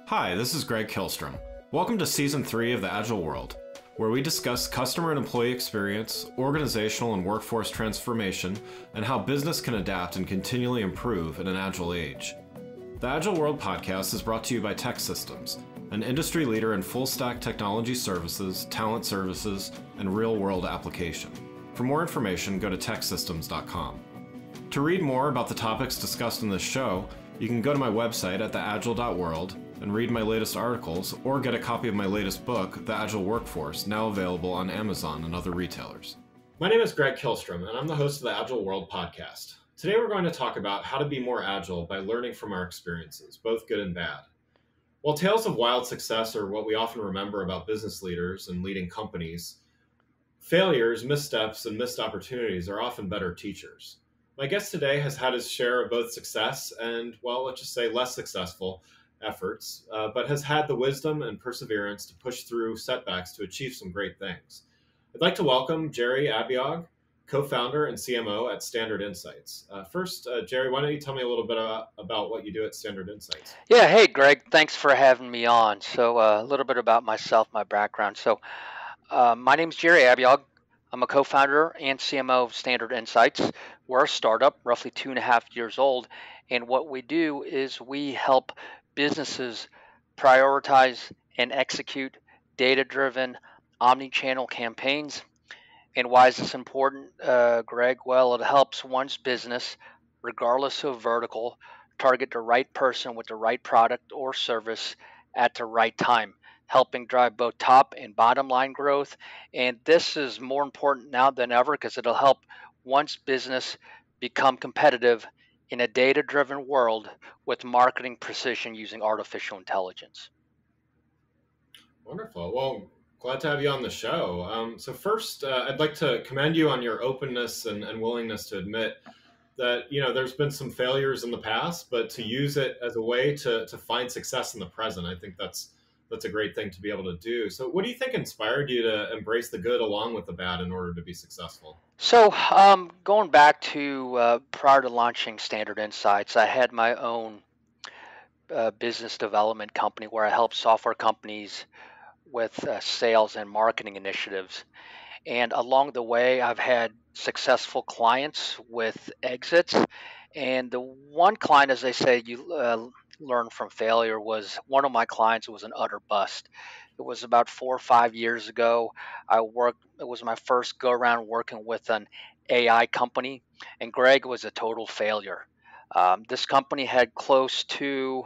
Hi, this is Greg Kilstrom. Welcome to Season 3 of the Agile World, where we discuss customer and employee experience, organizational and workforce transformation, and how business can adapt and continually improve in an agile age. The Agile World podcast is brought to you by TEKsystems, an industry leader in full-stack technology services, talent services, and real-world application. For more information, go to teksystems.com. To read more about the topics discussed in this show, you can go to my website at theagile.world and read my latest articles, or get a copy of my latest book, The Agile Workforce, now available on Amazon and other retailers. My name is Greg Kilstrom, and I'm the host of the Agile World podcast. Today we're going to talk about how to be more agile by learning from our experiences, both good and bad. While tales of wild success are what we often remember about business leaders and leading companies, failures, missteps, and missed opportunities are often better teachers. My guest today has had his share of both success and, well, let's just say less successful efforts, but has had the wisdom and perseverance to push through setbacks to achieve some great things. I'd like to welcome Jerry Abiog, co-founder and CMO at Standard Insights. First, Jerry, why don't you tell me a little bit about what you do at Standard Insights? Yeah, hey, Greg, thanks for having me on. So a little bit about myself, my background. My name is Jerry Abiog. I'm a co-founder and CMO of Standard Insights. We're a startup, roughly 2.5 years old. And what we do is we help businesses prioritize and execute data-driven omni-channel campaigns. And why is this important, Greg? Well, it helps one's business, regardless of vertical, target the right person with the right product or service at the right time, helping drive both top and bottom line growth. And this is more important now than ever because it'll help one's business become competitive in a data driven world with marketing precision using artificial intelligence. Wonderful. Well, glad to have you on the show. So first, I'd like to commend you on your openness and willingness to admit that, there's been some failures in the past, but to use it as a way to find success in the present. I think that's a great thing to be able to do. So what do you think inspired you to embrace the good along with the bad in order to be successful? Going back to prior to launching Standard Insights, I had my own business development company where I help software companies with sales and marketing initiatives. And along the way, I've had successful clients with exits. And the one client, as they say, you learn from failure, was one of my clients was an utter bust. It was about 4 or 5 years ago. It was my first go around working with an AI company, and Greg was a total failure. This company had close to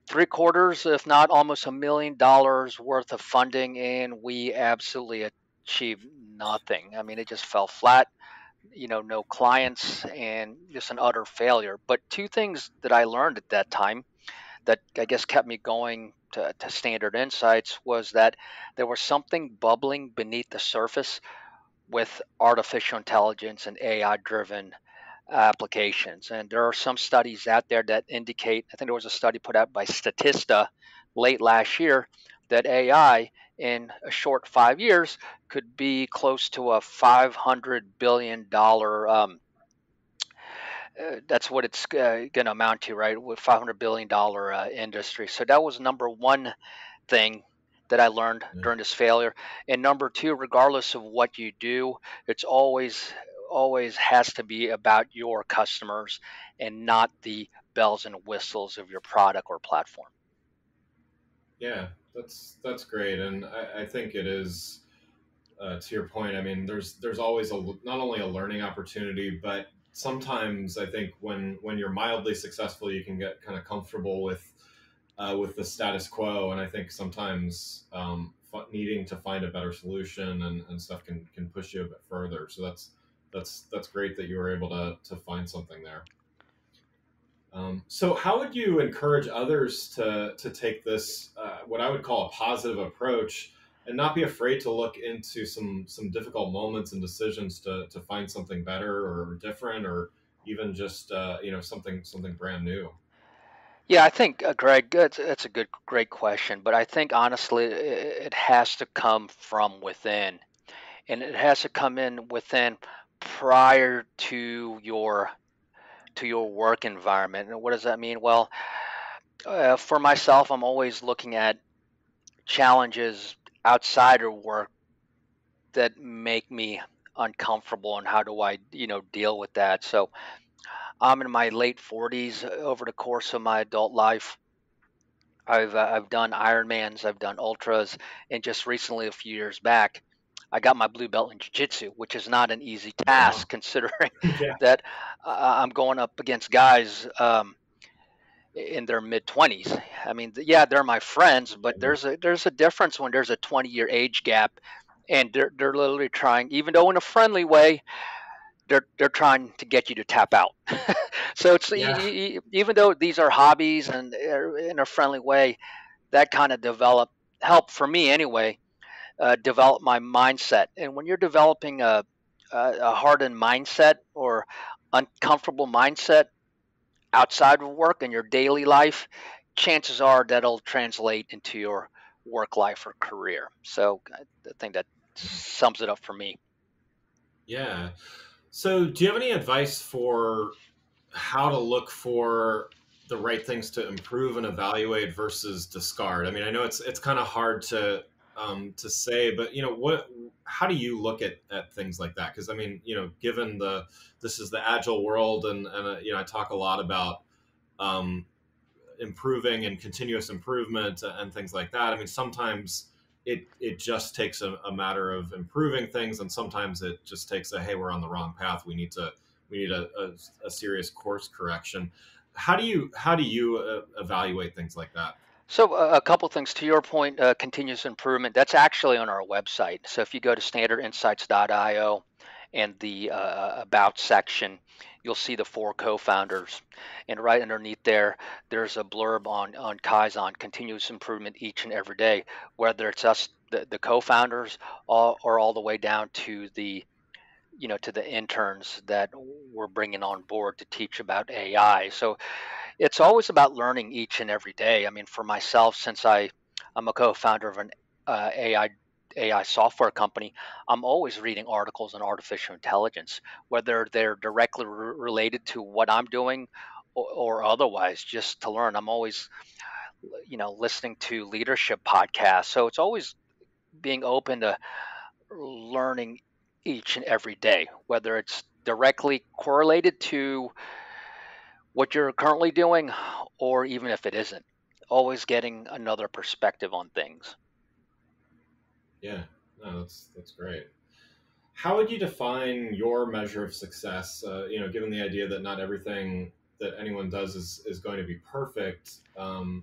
three quarters, if not almost $1 million worth of funding, and we absolutely achieved nothing. I mean, it just fell flat. No clients and just an utter failure. But two things that I learned at that time that I guess kept me going to Standard Insights was that there was something bubbling beneath the surface with artificial intelligence and AI driven applications. And there are some studies out there that indicate, I think there was a study put out by Statista late last year, that AI in a short 5 years could be close to a $500 billion. That's what it's going to amount to, right? With $500 billion industry. So that was number one thing that I learned during this failure. And number two, regardless of what you do, it's always has to be about your customers and not the bells and whistles of your product or platform. Yeah, that's great, and I think it is. To your point, I mean, there's always not only a learning opportunity, but sometimes I think when you're mildly successful, you can get kind of comfortable with the status quo, and I think sometimes needing to find a better solution and stuff can push you a bit further. So that's great that you were able to find something there. So how would you encourage others to take this, what I would call a positive approach, and not be afraid to look into some difficult moments and decisions to find something better or different, or even just something brand new? Yeah, I think, Greg, that's a great question. But I think honestly, it has to come from within, and it has to come in within prior to your work environment. And what does that mean? Well, For myself, I'm always looking at challenges outside of work that make me uncomfortable, and how do I, deal with that. So I'm in my late 40s. Over the course of my adult life, I've done Ironmans, I've done ultras, and just recently, a few years back, I got my blue belt in jiu-jitsu, which is not an easy Oh wow. task considering Yeah. that I'm going up against guys in their mid 20s. I mean, yeah, they're my friends, but there's a difference when there's a 20-year age gap, and they're literally trying, even though in a friendly way, they're trying to get you to tap out. So it's Yeah. even though these are hobbies and in a friendly way, that kind of help for me anyway, develop my mindset. And when you're developing a hardened mindset or uncomfortable mindset outside of work in your daily life, chances are that'll translate into your work life or career. So I think that sums it up for me. Yeah. So, do you have any advice for how to look for the right things to improve and evaluate versus discard? I mean, I know it's kind of hard to say, but what? How do you look at things like that? Because I mean, given this is the agile world, and I talk a lot about um, improving and continuous improvement and things like that. I mean, sometimes it just takes a matter of improving things, and sometimes it just takes a hey, we're on the wrong path. We need a serious course correction. How do you evaluate things like that? So a couple things to your point, continuous improvement. That's actually on our website. So if you go to standardinsights.io and the about section, you'll see the four co-founders, and right underneath there, there's a blurb on Kaizen, continuous improvement each and every day, whether it's us, the co-founders, or all the way down to the to the interns that we're bringing on board to teach about AI. So it's always about learning each and every day. I mean, for myself, since I'm a co-founder of an AI software company, I'm always reading articles on artificial intelligence, whether they're directly related to what I'm doing or otherwise, just to learn. I'm always, listening to leadership podcasts. So it's always being open to learning each and every day, whether it's directly correlated to what you're currently doing, or even if it isn't, always getting another perspective on things. Yeah, no, that's great. How would you define your measure of success? Given the idea that not everything that anyone does is going to be perfect, and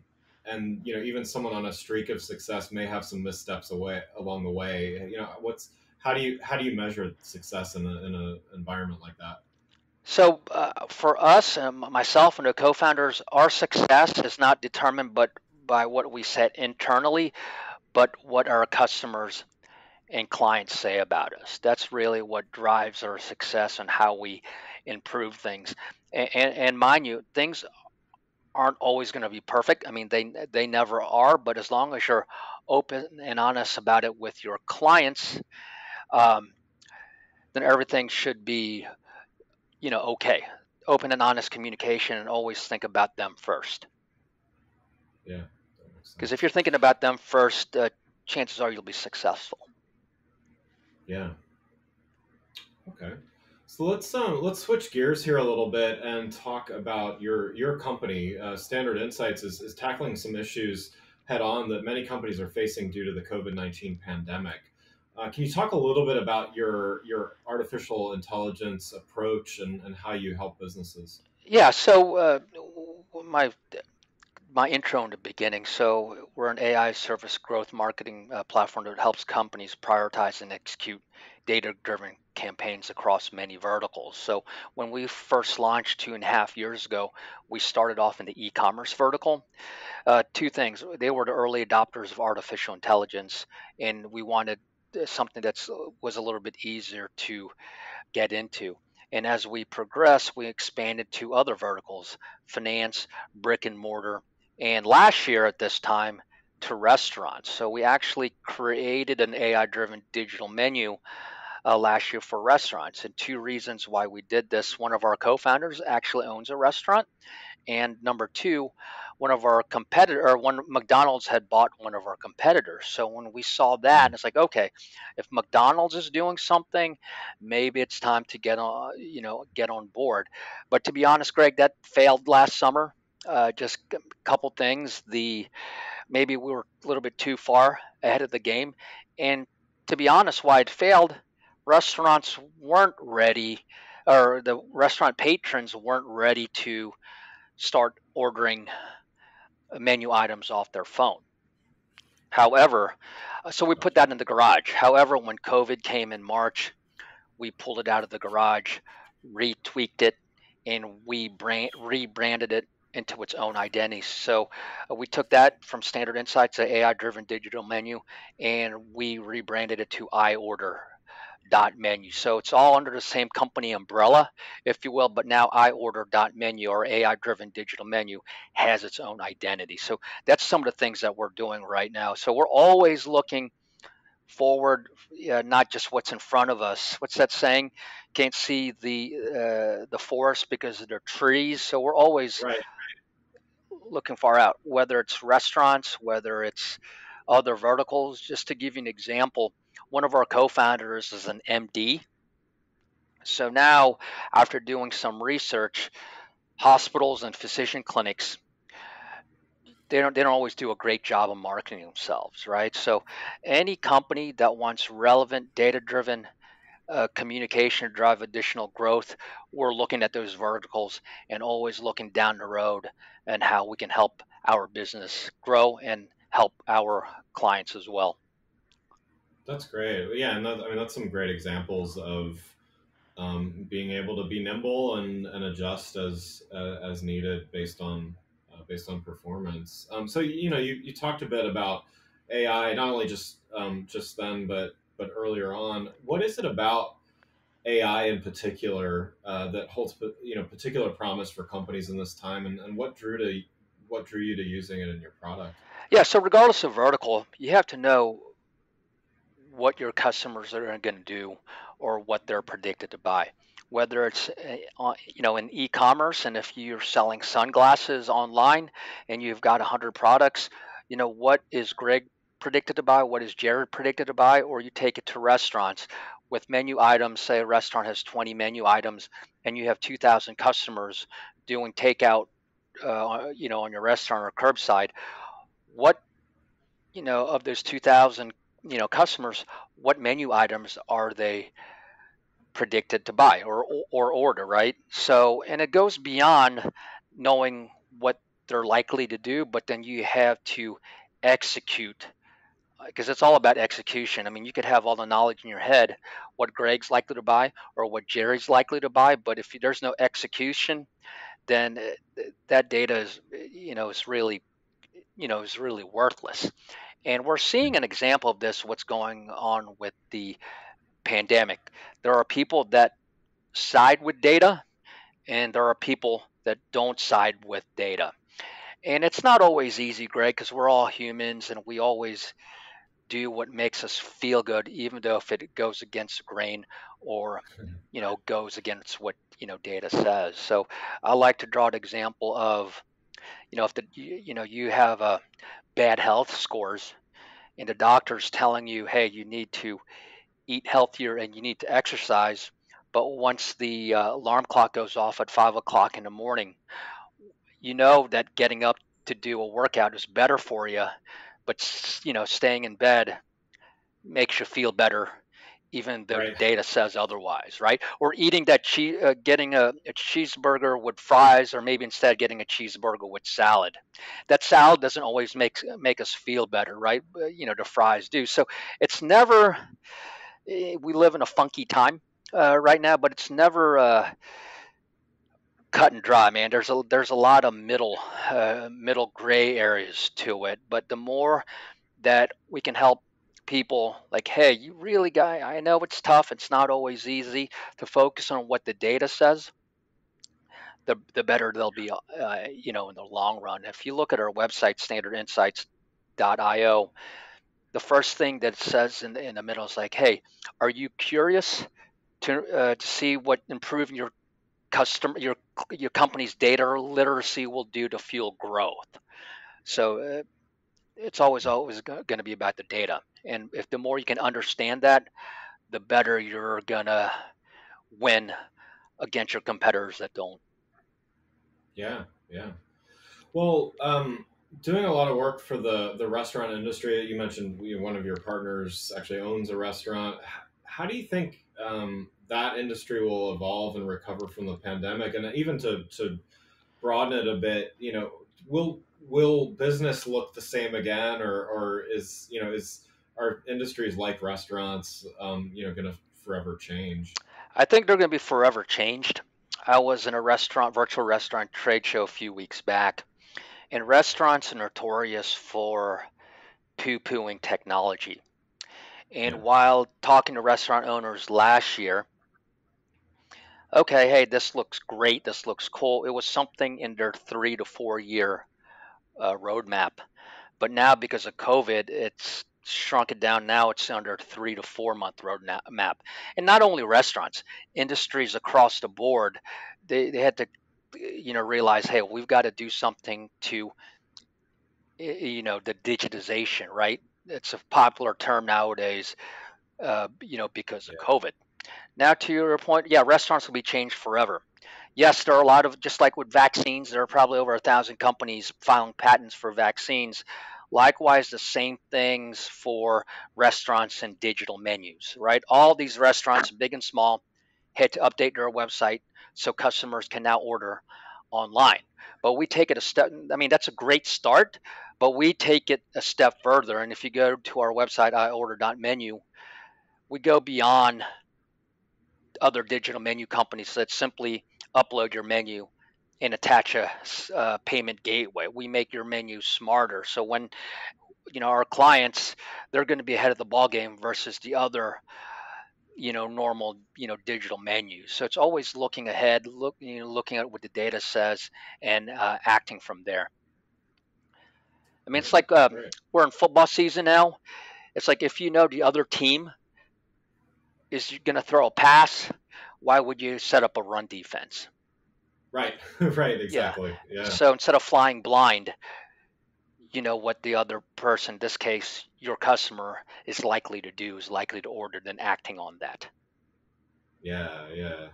even someone on a streak of success may have some missteps away along the way. What's how do you measure success in a environment like that? So for us, myself and the co-founders, our success is not determined but by what we set internally, but what our customers and clients say about us. That's really what drives our success and how we improve things. And mind you, things aren't always going to be perfect. I mean, they never are. But as long as you're open and honest about it with your clients, um, then everything should be, okay. Open and honest communication, and always think about them first. Yeah, that makes Because if you're sense. thinking about them first, chances are you'll be successful. Yeah. Okay. So let's switch gears here a little bit and talk about your company. Standard Insights is tackling some issues head on that many companies are facing due to the COVID-19 pandemic. Can you talk a little bit about your artificial intelligence approach and how you help businesses? Yeah. So my intro in the beginning. So we're an AI service growth marketing platform that helps companies prioritize and execute data-driven campaigns across many verticals. So when we first launched 2.5 years ago, we started off in the e-commerce vertical. Two things: they were the early adopters of artificial intelligence, and we wanted something that was a little bit easier to get into. And as we progressed, we expanded to other verticals: finance, brick and mortar, and last year at this time, to restaurants. So we actually created an AI driven digital menu last year for restaurants. And two reasons why we did this: one of our co founders actually owns a restaurant, And number two, one of our competitor, or one McDonald's had bought one of our competitors. So when we saw that, it's like, okay, if McDonald's is doing something, maybe it's time to get on board. But to be honest, Greg, that failed last summer. Just a couple things. Maybe we were a little bit too far ahead of the game, and to be honest, why it failed, restaurants weren't ready, or the restaurant patrons weren't ready to start ordering menu items off their phone. However, so we put that in the garage. However, when COVID came in March, we pulled it out of the garage, retweaked it, and we rebranded it into its own identity. So we took that from Standard Insights, the AI-driven digital menu, and we rebranded it to iOrder.menu. So it's all under the same company umbrella, if you will, but now iOrder.menu, or AI-driven digital menu, has its own identity. So that's some of the things that we're doing right now. So we're always looking forward, not just what's in front of us. What's that saying? Can't see the forest because of the trees. So we're always Right. looking far out, whether it's restaurants, whether it's other verticals. Just to give you an example, one of our co-founders is an MD. So now, after doing some research, hospitals and physician clinics, they don't always do a great job of marketing themselves, right? So any company that wants relevant, data driven communication to drive additional growth, we're looking at those verticals and always looking down the road and how we can help our business grow and help our clients as well. That's great. Yeah, and I mean that's some great examples of being able to be nimble and adjust as needed based on performance. So you talked a bit about AI, not only just then, but earlier on. What is it about AI in particular that holds particular promise for companies in this time, and what drew you to using it in your product? Yeah, so regardless of vertical, you have to know what your customers are going to do or what they're predicted to buy. Whether it's in e-commerce, and if you're selling sunglasses online and you've got 100 products, what is Greg predicted to buy, what is Jared predicted to buy, or you take it to restaurants with menu items. Say a restaurant has 20 menu items and you have 2,000 customers doing takeout, on your restaurant or curbside. What of those 2,000 customers, what menu items are they predicted to buy or order, right? So, and it goes beyond knowing what they're likely to do, but then you have to execute, because it's all about execution. I mean, you could have all the knowledge in your head what Greg's likely to buy or what Jerry's likely to buy, but if there's no execution, then that data is really worthless. And we're seeing an example of this, what's going on with the pandemic. There are people that side with data, and there are people that don't side with data. And it's not always easy, Greg, because we're all humans and we always do what makes us feel good, even though if it goes against the grain or goes against what data says. So I like to draw an example of if you have a bad health scores and the doctor's telling you, hey, you need to eat healthier and you need to exercise. But once the alarm clock goes off at 5 o'clock in the morning, you know that getting up to do a workout is better for you, but staying in bed makes you feel better, even though the Right. data says otherwise, right? Or eating that getting a cheeseburger with fries, or maybe instead getting a cheeseburger with salad. That salad doesn't always make us feel better, right? The fries do. So it's never. We live in a funky time right now, but it's never cut and dry, man. There's a lot of middle gray areas to it. But the more that we can help people, like, hey, you really got, I know it's tough, it's not always easy to focus on what the data says, the better they'll be, in the long run. If you look at our website, standardinsights.io, the first thing that it says in the middle is like, hey, are you curious to see what improving your your company's data literacy will do to fuel growth. So it's always going to be about the data, and if the more you can understand that, the better you're gonna win against your competitors that don't. Yeah, yeah. Well, doing a lot of work for the restaurant industry. You mentioned one of your partners actually owns a restaurant. How do you think that industry will evolve and recover from the pandemic? And even to broaden it a bit, will business look the same again, or is our industries like restaurants, going to forever change? I think they're going to be forever changed. I was in a virtual restaurant trade show a few weeks back, and restaurants are notorious for poo-pooing technology. Yeah, And while talking to restaurant owners last year, okay, hey, this looks great, this looks cool. It was something in their 3 to 4 year roadmap. But now, because of COVID, it's shrunk it down. Now it's under 3 to 4 month roadmap. And not only restaurants, industries across the board, they had to, realize, hey, we've got to do something to, the digitization, right? It's a popular term nowadays, because of yeah, COVID. Now, to your point, yeah, restaurants will be changed forever. Yes, there are a lot of, just like with vaccines, there are probably over 1,000 companies filing patents for vaccines. Likewise, the same things for restaurants and digital menus, right? All these restaurants, big and small, had to update their website so customers can now order online. But we take it a step, I mean, that's a great start, but we take it a step further. And if you go to our website, iorder.menu, we go beyond other digital menu companies that simply upload your menu and attach a payment gateway. We make your menu smarter. So when our clients, they're going to be ahead of the ball game versus the other normal digital menus. So it's always looking ahead, looking at what the data says and acting from there. I mean, it's right, like right, we're in football season now. It's like if you know the other team is going to throw a pass, why would you set up a run defense? right, right. Yeah. Exactly. Yeah, So instead of flying blind, you know what the other person, in this case, your customer, is likely to do, is likely to order, then acting on that. yeah, yeah.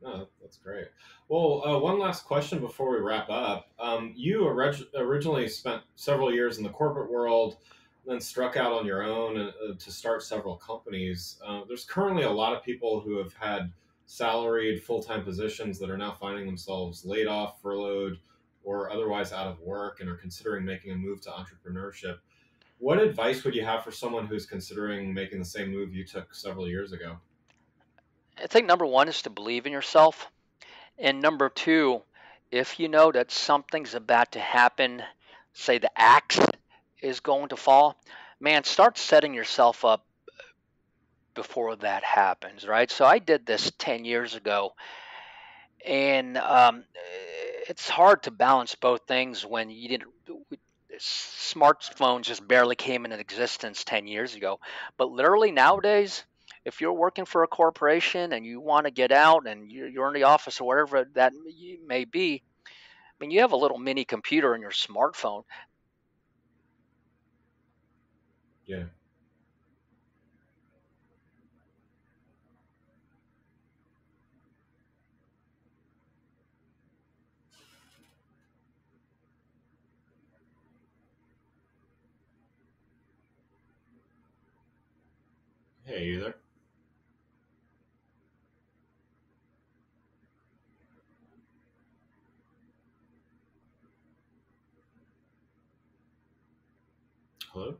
No, that's great. Well, one last question before we wrap up. You originally spent several years in the corporate world, then struck out on your own to start several companies. There's currently a lot of people who have had salaried full time positions that are now finding themselves laid off, furloughed, or otherwise out of work and are considering making a move to entrepreneurship. What advice would you have for someone who's considering making the same move you took several years ago? I think number one is to believe in yourself. And number two, if you know that something's about to happen, say the axe is going to fall, man, start setting yourself up before that happens, right? So I did this 10 years ago, and it's hard to balance both things when you didn't. Smartphones just barely came into existence 10 years ago, but literally nowadays, if you're working for a corporation and you want to get out and you're in the office or whatever that may be, I mean, you have a little mini computer in your smartphone. Yeah. Hey, you there? Hello?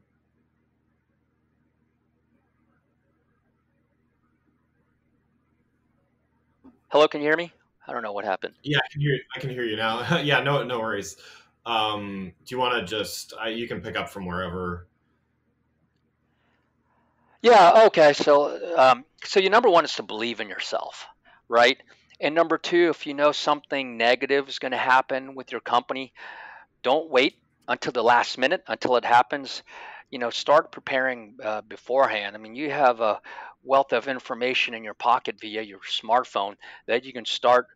Hello, can you hear me? I don't know what happened. Yeah, I can hear. I can hear you now. Yeah, no, no worries. Do you want to just? You can pick up from wherever. Yeah, okay. So your number one is to believe in yourself, right? And number two, if you know something negative is going to happen with your company, don't wait until the last minute until it happens. Start preparing beforehand. I mean, you have a wealth of information in your pocket via your smartphone that you can start.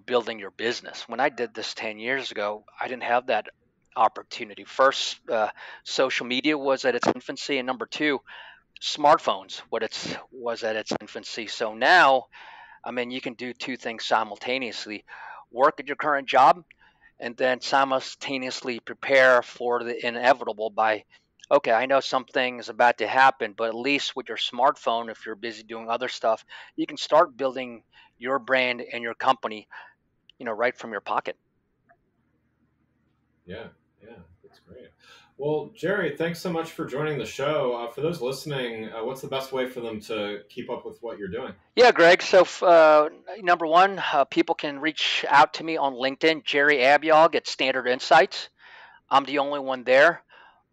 building your business. When I did this 10 years ago, I didn't have that opportunity. First, social media was at its infancy, and number two, smartphones was at its infancy. So now, I mean, you can do two things simultaneously: work at your current job, and then simultaneously prepare for the inevitable by, okay, I know something is about to happen, but at least with your smartphone, if you're busy doing other stuff, you can start building your brand and your company, right from your pocket. Yeah, yeah, that's great. Well, Jerry, thanks so much for joining the show. For those listening, what's the best way for them to keep up with what you're doing? Yeah, Greg. So, number one, people can reach out to me on LinkedIn, Jerry Abiog at Standard Insights. I'm the only one there.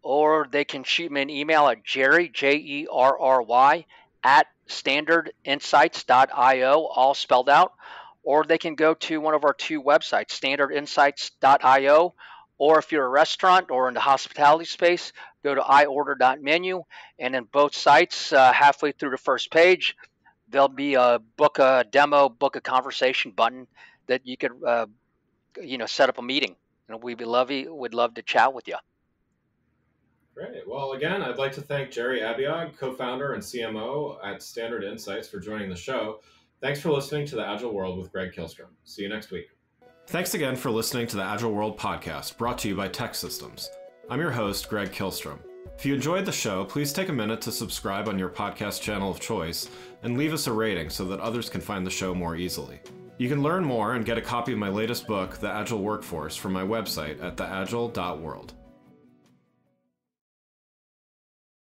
Or they can shoot me an email at Jerry, Jerry, at standardinsights.io, all spelled out. Or they can go to one of our two websites, standardinsights.io. Or if you're a restaurant or in the hospitality space, go to iorder.menu. And in both sites, halfway through the first page, there'll be a book a demo, book a conversation button that you could, set up a meeting. And we'd love to chat with you. Great. Well, again, I'd like to thank Jerry Abiog, co-founder and CMO at Standard Insights, for joining the show. Thanks for listening to the Agile World with Greg Kihlstrom. See you next week. Thanks again for listening to the Agile World podcast, brought to you by Tech Systems. I'm your host, Greg Kihlstrom. If you enjoyed the show, please take a minute to subscribe on your podcast channel of choice and leave us a rating so that others can find the show more easily. You can learn more and get a copy of my latest book, The Agile Workforce, from my website at theagile.world.